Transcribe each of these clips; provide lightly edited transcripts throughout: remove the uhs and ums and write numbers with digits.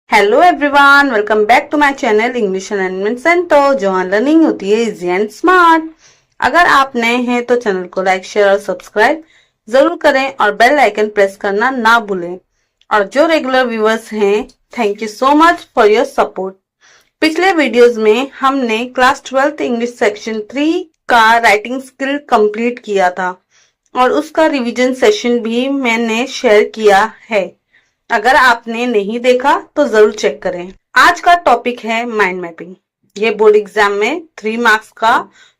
Hello everyone, welcome back to my channel English and center, जहाँ learning होती है easy and smart. अगर आप नए हैं तो चैनल को लाइक, शेयर और सब्सक्राइब जरूर करें और बेल आइकन प्रेस करना ना भूलें। और जो रेगुलर व्यूअर्स हैं, thank you so much for your support. पिछले वीडियोस में हमने क्लास 12th इंग्लिश सेक्शन 3 का राइटिंग स्किल कंप्लीट किया था और उसका रिवीजन सेशन भी मैंने शेयर किया है। अगर आपने नहीं देखा तो जरूर चेक करें। आज का टॉपिक है माइंड मैपिंग। ये बोर्ड एग्जाम में 3 मार्क्स का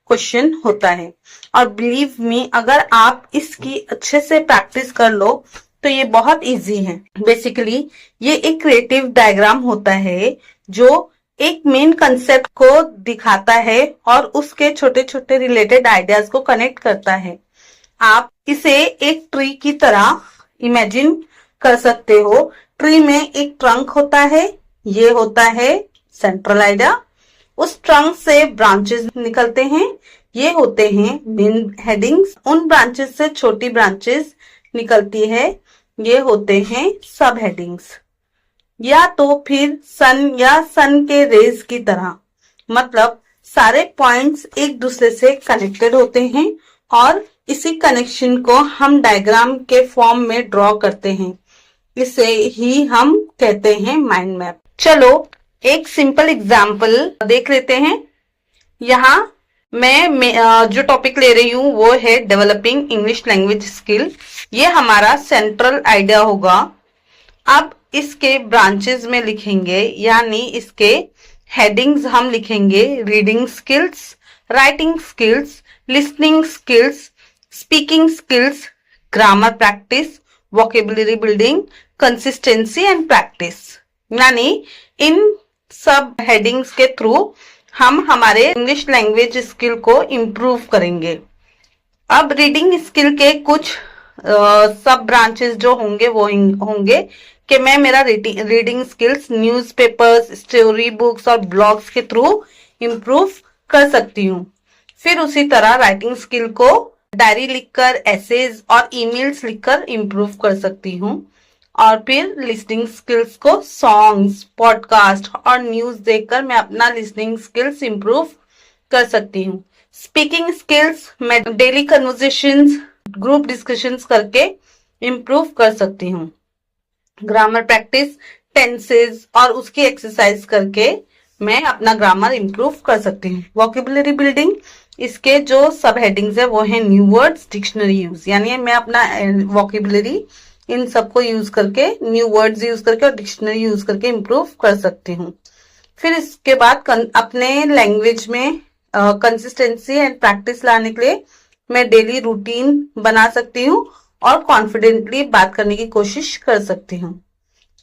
क्वेश्चन होता है और बिलीव मी, अगर आप इसकी अच्छे से प्रैक्टिस कर लो तो ये बहुत इजी है। बेसिकली ये एक क्रिएटिव डायग्राम होता है जो एक मेन कंसेप्ट को दिखाता है और उसके छोटे छोटे रिलेटेड आइडियाज को कनेक्ट करता है। आप इसे एक ट्री की तरह इमेजिन कर सकते हो। ट्री में एक ट्रंक होता है, ये होता है सेंट्रल आइडिया। उस ट्रंक से ब्रांचेस निकलते हैं, ये होते हैं मेन हेडिंग्स। उन ब्रांचेस से छोटी ब्रांचेस निकलती है, ये होते हैं सब हेडिंग्स। या तो फिर सन या सन के रेज की तरह, मतलब सारे पॉइंट्स एक दूसरे से कनेक्टेड होते हैं और इसी कनेक्शन को हम डायग्राम के फॉर्म में ड्रॉ करते हैं। इसे ही हम कहते हैं माइंड मैप। चलो एक सिंपल एग्जाम्पल देख लेते हैं। यहाँ मैं जो टॉपिक ले रही हूँ वो है डेवलपिंग इंग्लिश लैंग्वेज स्किल। ये हमारा सेंट्रल आइडिया होगा। अब इसके ब्रांचेस में लिखेंगे, यानी इसके हेडिंग्स हम लिखेंगे reading skills, writing skills, listening skills, speaking skills, grammar practice, vocabulary building, consistency and practice. यानी इन सब हेडिंग्स के थ्रू हम हमारे इंग्लिश लैंग्वेज स्किल को इम्प्रूव करेंगे। अब रीडिंग स्किल के कुछ सब ब्रांचेस जो होंगे वो होंगे कि मैं मेरा reading skills newspapers, story books और ब्लॉग्स के थ्रू इम्प्रूव कर सकती हूँ। फिर उसी तरह राइटिंग स्किल को डायरी लिखकर, एसेज और ईमेल्स लिखकर इम्प्रूव कर सकती हूँ। और फिर लिसनिंग स्किल्स को सॉन्ग्स, पॉडकास्ट और न्यूज देखकर मैं अपना लिसनिंग स्किल्स इम्प्रूव कर सकती हूँ। स्पीकिंग स्किल्स मैं डेली कन्वर्सेशंस, ग्रुप डिस्कशंस करके इम्प्रूव कर सकती हूँ। ग्रामर प्रैक्टिस, टेंसेज और उसकी एक्सरसाइज करके मैं अपना ग्रामर इम्प्रूव कर सकती हूँ। वोकेबुलरी बिल्डिंग, इसके जो सब हेडिंग्स है वो है न्यू वर्ड्स, डिक्शनरी यूज, यानी मैं अपना वोकेबुलरी इन सबको यूज करके, न्यू वर्ड्स यूज करके और डिक्शनरी यूज करके इम्प्रूव कर सकती हूँ। फिर इसके बाद अपने लैंग्वेज में कंसिस्टेंसी एंड प्रैक्टिस लाने के लिए मैं डेली रूटीन बना सकती हूँ और कॉन्फिडेंटली बात करने की कोशिश कर सकती हूँ।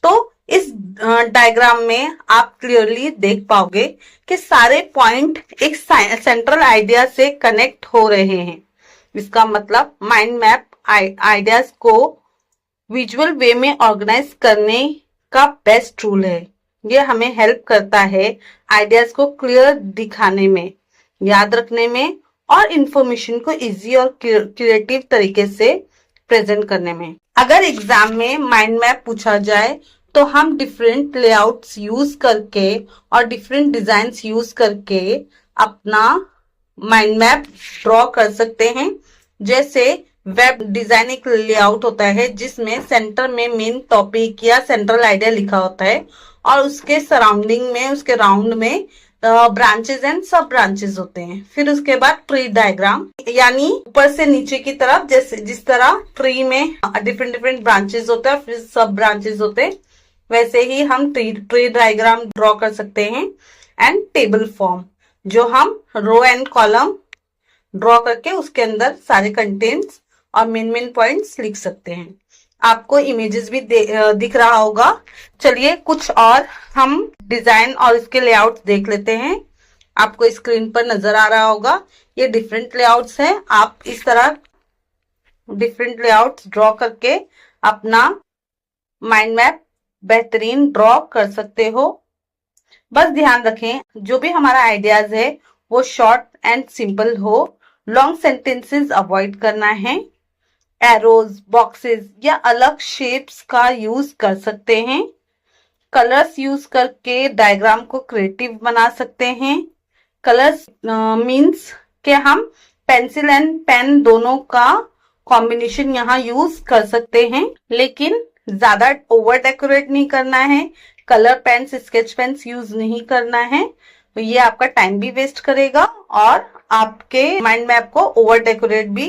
तो इस डायग्राम में आप क्लियरली देख पाओगे कि सारे पॉइंट एक सेंट्रल आइडिया से कनेक्ट हो रहे हैं। इसका मतलब माइंड मैप आइडियाज को विजुअल वे में ऑर्गेनाइज करने का बेस्ट टूल है। ये हमें हेल्प करता है आइडियाज को क्लियर दिखाने में, याद रखने में और इंफॉर्मेशन को इजी और क्रिएटिव तरीके से प्रेजेंट करने में। अगर एग्जाम में माइंड मैप पूछा जाए तो हम डिफरेंट लेआउट्स यूज करके और डिफरेंट डिजाइन्स यूज करके अपना माइंड मैप ड्रॉ कर सकते हैं। जैसे वेब डिजाइन एक लेआउट होता है जिसमें सेंटर में मेन टॉपिक या सेंट्रल आइडिया लिखा होता है और उसके सराउंडिंग में, उसके राउंड में ब्रांचेस एंड सब ब्रांचेस होते हैं। फिर उसके बाद ट्री डायग्राम, यानी ऊपर से नीचे की तरफ, जैसे जिस तरह ट्री में डिफरेंट डिफरेंट ब्रांचेस होते हैं फिर सब ब्रांचेस होते हैं, वैसे ही हम ट्री डायग्राम ड्रॉ कर सकते हैं। एंड टेबल फॉर्म, जो हम रो एंड कॉलम ड्रॉ करके उसके अंदर सारे कंटेंट्स और मेन पॉइंट्स लिख सकते हैं। आपको इमेजेस भी दिख रहा होगा। चलिए कुछ और हम डिजाइन और इसके लेआउट्स देख लेते हैं। आपको स्क्रीन पर नजर आ रहा होगा, ये डिफरेंट लेआउट्स हैं। आप इस तरह डिफरेंट लेआउट्स ड्रॉ करके अपना माइंड मैप बेहतरीन ड्रॉ कर सकते हो। बस ध्यान रखें जो भी हमारा आइडियाज है वो शॉर्ट एंड सिंपल हो। लॉन्ग सेंटेंसेस अवॉइड करना है। एरोज, बॉक्सेस या अलग शेप्स का यूज कर सकते हैं। कलर्स यूज करके डायग्राम को क्रिएटिव बना सकते हैं। कलर्स मीन्स कि हम पेंसिल एंड पेन दोनों का कॉम्बिनेशन यहाँ यूज कर सकते हैं, लेकिन ज्यादा ओवर डेकोरेट नहीं करना है। Colour pens, sketch pens use नहीं करना है, तो ये आपका टाइम भी वेस्ट करेगा और आपके माइंड मैप को ओवर डेकोरेट भी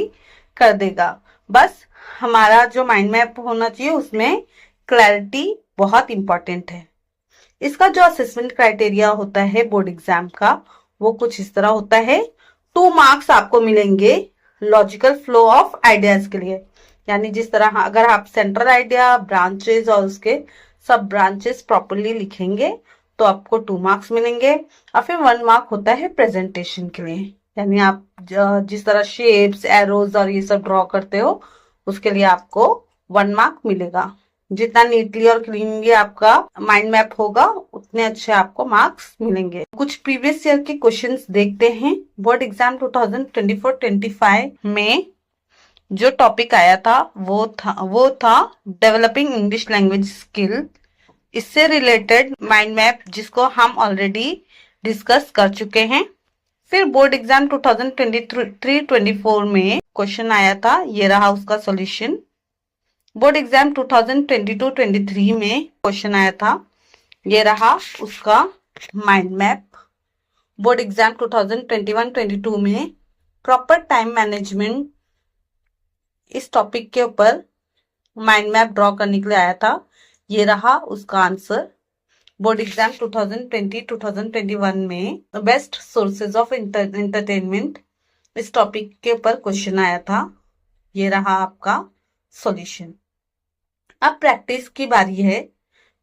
कर देगा। बस हमारा जो माइंड मैप होना चाहिए उसमें क्लैरिटी बहुत इंपॉर्टेंट है। इसका जो असेसमेंट क्राइटेरिया होता है बोर्ड एग्जाम का, वो कुछ इस तरह होता है। 2 मार्क्स आपको मिलेंगे लॉजिकल फ्लो ऑफ आइडियाज के लिए, यानी जिस तरह अगर आप सेंट्रल आइडिया, ब्रांचेस और उसके सब ब्रांचेस प्रॉपरली लिखेंगे तो आपको 2 मार्क्स मिलेंगे। और फिर 1 मार्क होता है प्रेजेंटेशन के लिए, यानी आप जिस तरह शेप्स, एरोज और ये सब ड्रॉ करते हो उसके लिए आपको 1 मार्क मिलेगा। जितना नीटली और क्लीनली आपका माइंड मैप होगा उतने अच्छे आपको मार्क्स मिलेंगे। कुछ प्रीवियस ईयर के क्वेश्चंस देखते हैं। बोर्ड एग्जाम 2024-25 में जो टॉपिक आया था वो था डेवलपिंग इंग्लिश लैंग्वेज स्किल। इससे रिलेटेड माइंड मैप जिसको हम ऑलरेडी डिस्कस कर चुके हैं। फिर बोर्ड एग्जाम 2023-24 में क्वेश्चन आया था, ये रहा उसका सॉल्यूशन। बोर्ड एग्जाम 2022-23 में क्वेश्चन आया था, ये रहा उसका माइंड मैप। बोर्ड एग्जाम 2021-22 में प्रॉपर टाइम मैनेजमेंट इस टॉपिक के ऊपर माइंड मैप ड्रॉ करने के लिए आया था, ये रहा उसका आंसर। बोर्ड एग्जाम 2020-2021 में बेस्ट सोर्सेज ऑफ एंटरटेनमेंट इस टॉपिक के ऊपर क्वेश्चन आया था, ये रहा आपका सॉल्यूशन। अब प्रैक्टिस की बारी है।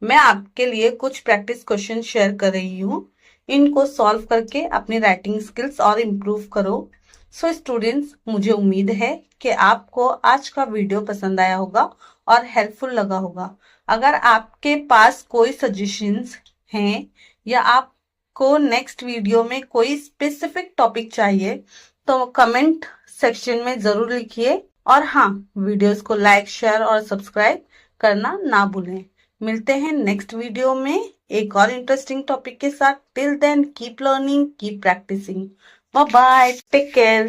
मैं आपके लिए कुछ प्रैक्टिस क्वेश्चन शेयर कर रही हूँ, इनको सॉल्व करके अपनी राइटिंग स्किल्स और इम्प्रूव करो। सो स्टूडेंट्स, मुझे उम्मीद है कि आपको आज का वीडियो पसंद आया होगा और हेल्पफुल लगा होगा। अगर आपके पास कोई सजेशंस हैं या आपको नेक्स्ट वीडियो में कोई स्पेसिफिक टॉपिक चाहिए तो कमेंट सेक्शन में जरूर लिखिए। और हाँ, वीडियोस को लाइक, शेयर और सब्सक्राइब करना ना भूलें। मिलते हैं नेक्स्ट वीडियो में एक और इंटरेस्टिंग टॉपिक के साथ। Till then keep learning, keep practicing. Bye bye, take care.